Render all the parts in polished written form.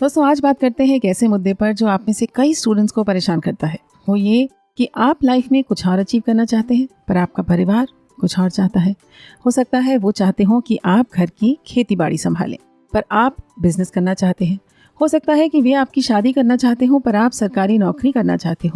दोस्तों आज बात करते हैं एक ऐसे मुद्दे पर जो आप में से कई स्टूडेंट्स को परेशान करता है। वो ये कि आप लाइफ में कुछ और अचीव करना चाहते हैं पर आपका परिवार कुछ और चाहता है। हो सकता है वो चाहते हो कि आप घर की खेती बाड़ी संभालें पर आप बिजनेस करना चाहते हैं। हो सकता है कि वे आपकी शादी करना चाहते हो पर आप सरकारी नौकरी करना चाहते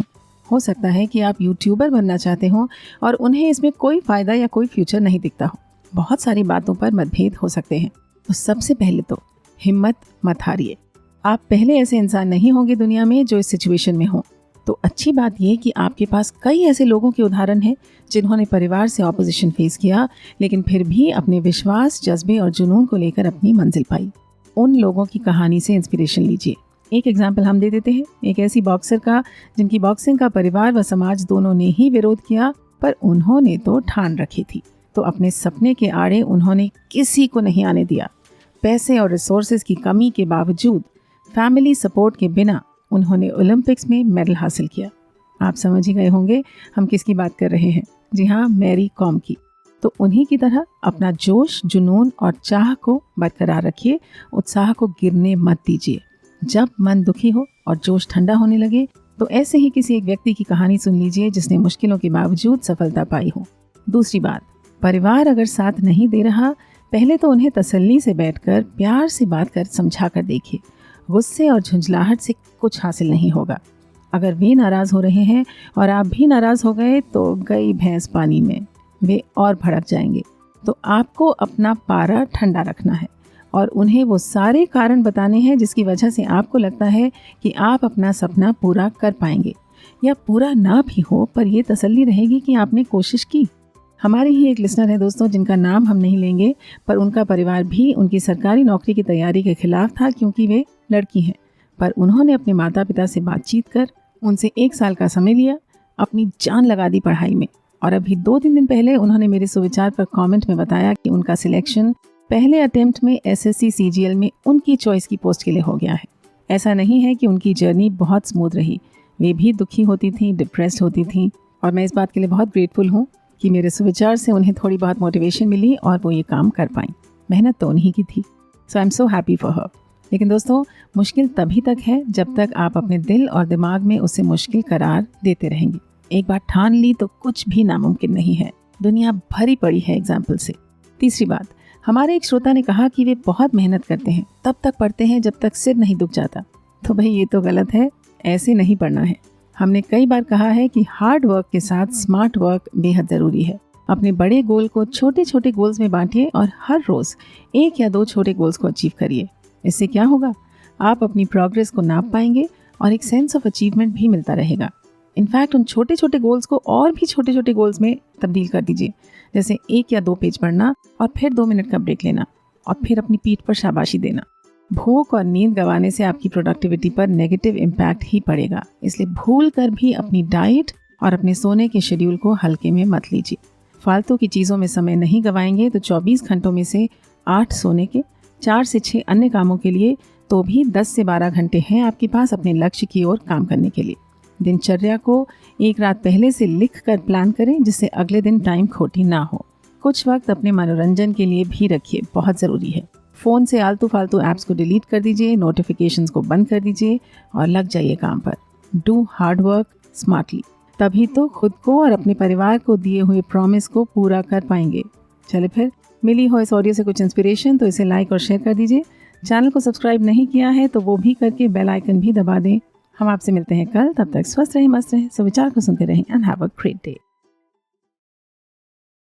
हो सकता है कि आप यूट्यूबर बनना चाहते हो और उन्हें इसमें कोई फ़ायदा या कोई फ्यूचर नहीं दिखता हो। बहुत सारी बातों पर मतभेद हो सकते हैं। तो सबसे पहले तो हिम्मत मत हारिए। आप पहले ऐसे इंसान नहीं होंगे दुनिया में जो इस सिचुएशन में हो। तो अच्छी बात यह कि आपके पास कई ऐसे लोगों के उदाहरण हैं जिन्होंने परिवार से ऑपोजिशन फेस किया लेकिन फिर भी अपने विश्वास, जज्बे और जुनून को लेकर अपनी मंजिल पाई। उन लोगों की कहानी से इंस्पिरेशन लीजिए। एक एग्जाम्पल हम दे देते हैं, एक ऐसी बॉक्सर का जिनकी बॉक्सिंग का परिवार व समाज दोनों ने ही विरोध किया पर उन्होंने तो ठान रखी थी। तो अपने सपने के आड़े उन्होंने किसी को नहीं आने दिया। पैसे और रिसोर्सेज की कमी के बावजूद, फैमिली सपोर्ट के बिना उन्होंने ओलंपिक्स में मेडल हासिल किया। आप समझ ही गए होंगे हम किसकी बात कर रहे हैं। जी हाँ, मैरी कॉम की। तो उन्हीं की तरह अपना जोश, जुनून और चाह को बरकरार रखिए। उत्साह को गिरने मत दीजिए। जब मन दुखी हो और जोश ठंडा होने लगे तो ऐसे ही किसी एक व्यक्ति की कहानी सुन लीजिए जिसने मुश्किलों के बावजूद सफलता पाई हो। दूसरी बात, परिवार अगर साथ नहीं दे रहा, पहले तो उन्हें तसल्ली से बैठकर प्यार से बात कर समझा कर देखिए। गुस्से और झुंझलाहट से कुछ हासिल नहीं होगा। अगर वे नाराज़ हो रहे हैं और आप भी नाराज़ हो गए तो गई भैंस पानी में, वे और भड़क जाएंगे। तो आपको अपना पारा ठंडा रखना है और उन्हें वो सारे कारण बताने हैं जिसकी वजह से आपको लगता है कि आप अपना सपना पूरा कर पाएंगे। या पूरा ना भी हो पर ये तसल्ली रहेगी कि आपने कोशिश की। हमारे ही एक लिसनर है दोस्तों जिनका नाम हम नहीं लेंगे, पर उनका परिवार भी उनकी सरकारी नौकरी की तैयारी के खिलाफ था क्योंकि वे लड़की हैं। पर उन्होंने अपने माता पिता से बातचीत कर उनसे 1 साल का समय लिया, अपनी जान लगा दी पढ़ाई में। और अभी 2-3 दिन पहले उन्होंने मेरे सुविचार पर कमेंट में बताया कि उनका सिलेक्शन पहले अटेम्प्ट में SSC CGL में उनकी चॉइस की पोस्ट के लिए हो गया है। ऐसा नहीं है कि उनकी जर्नी बहुत स्मूथ रही। वे भी दुखी होती थी, डिप्रेस्ड होती थी और मैं इस बात के लिए बहुत ग्रेटफुल हूँ कि मेरे सुविचार से उन्हें थोड़ी बहुत मोटिवेशन मिली और वो ये काम कर पाई। मेहनत तो उन्हीं की थी। So I am so happy for her. लेकिन दोस्तों, मुश्किल तभी तक है जब तक आप अपने दिल और दिमाग में उसे मुश्किल करार देते रहेंगे। एक बार ठान ली तो कुछ भी नामुमकिन नहीं है। दुनिया भरी पड़ी है एग्जाम्पल से। तीसरी बात, हमारे एक श्रोता ने कहा कि वे बहुत मेहनत करते हैं, तब तक पढ़ते हैं जब तक सिर नहीं दुख जाता। तो भाई ये तो गलत है, ऐसे नहीं पढ़ना है। हमने कई बार कहा है कि हार्ड वर्क के साथ स्मार्ट वर्क बेहद ज़रूरी है। अपने बड़े गोल को छोटे छोटे गोल्स में बांटिए और हर रोज़ 1 या 2 छोटे गोल्स को अचीव करिए। इससे क्या होगा, आप अपनी प्रोग्रेस को नाप पाएंगे और एक सेंस ऑफ अचीवमेंट भी मिलता रहेगा। इनफैक्ट उन छोटे छोटे गोल्स को और भी छोटे छोटे गोल्स में तब्दील कर दीजिए। जैसे 1 या 2 पेज पढ़ना और फिर 2 मिनट का ब्रेक लेना और फिर अपनी पीठ पर शाबाशी देना। भूख और नींद गंवाने से आपकी प्रोडक्टिविटी पर नेगेटिव इम्पैक्ट ही पड़ेगा। इसलिए भूल कर भी अपनी डाइट और अपने सोने के शेड्यूल को हल्के में मत लीजिए। फालतू की चीज़ों में समय नहीं गंवाएंगे तो 24 घंटों में से 8 सोने के, 4 से 6 अन्य कामों के लिए, तो भी 10 से 12 घंटे हैं आपके पास अपने लक्ष्य की ओर काम करने के लिए। दिनचर्या को एक रात पहले से लिख कर प्लान करें जिससे अगले दिन टाइम खोटी ना हो। कुछ वक्त अपने मनोरंजन के लिए भी रखिए, बहुत ज़रूरी है। फ़ोन से आलतू फालतू ऐप्स को डिलीट कर दीजिए, नोटिफिकेशंस को बंद कर दीजिए और लग जाइए काम पर। डू हार्ड वर्क स्मार्टली, तभी तो खुद को और अपने परिवार को दिए हुए प्रॉमिस को पूरा कर पाएंगे। चले फिर, मिली हो इस ऑडियो से कुछ इंस्पिरेशन तो इसे लाइक और शेयर कर दीजिए। चैनल को सब्सक्राइब नहीं किया है तो वो भी करके बेल आइकन भी दबा दें। हम आपसे मिलते हैं कल, तब तक स्वस्थ रहें, मस्त रहें, सुविचार को सुनते रहें and have a great day.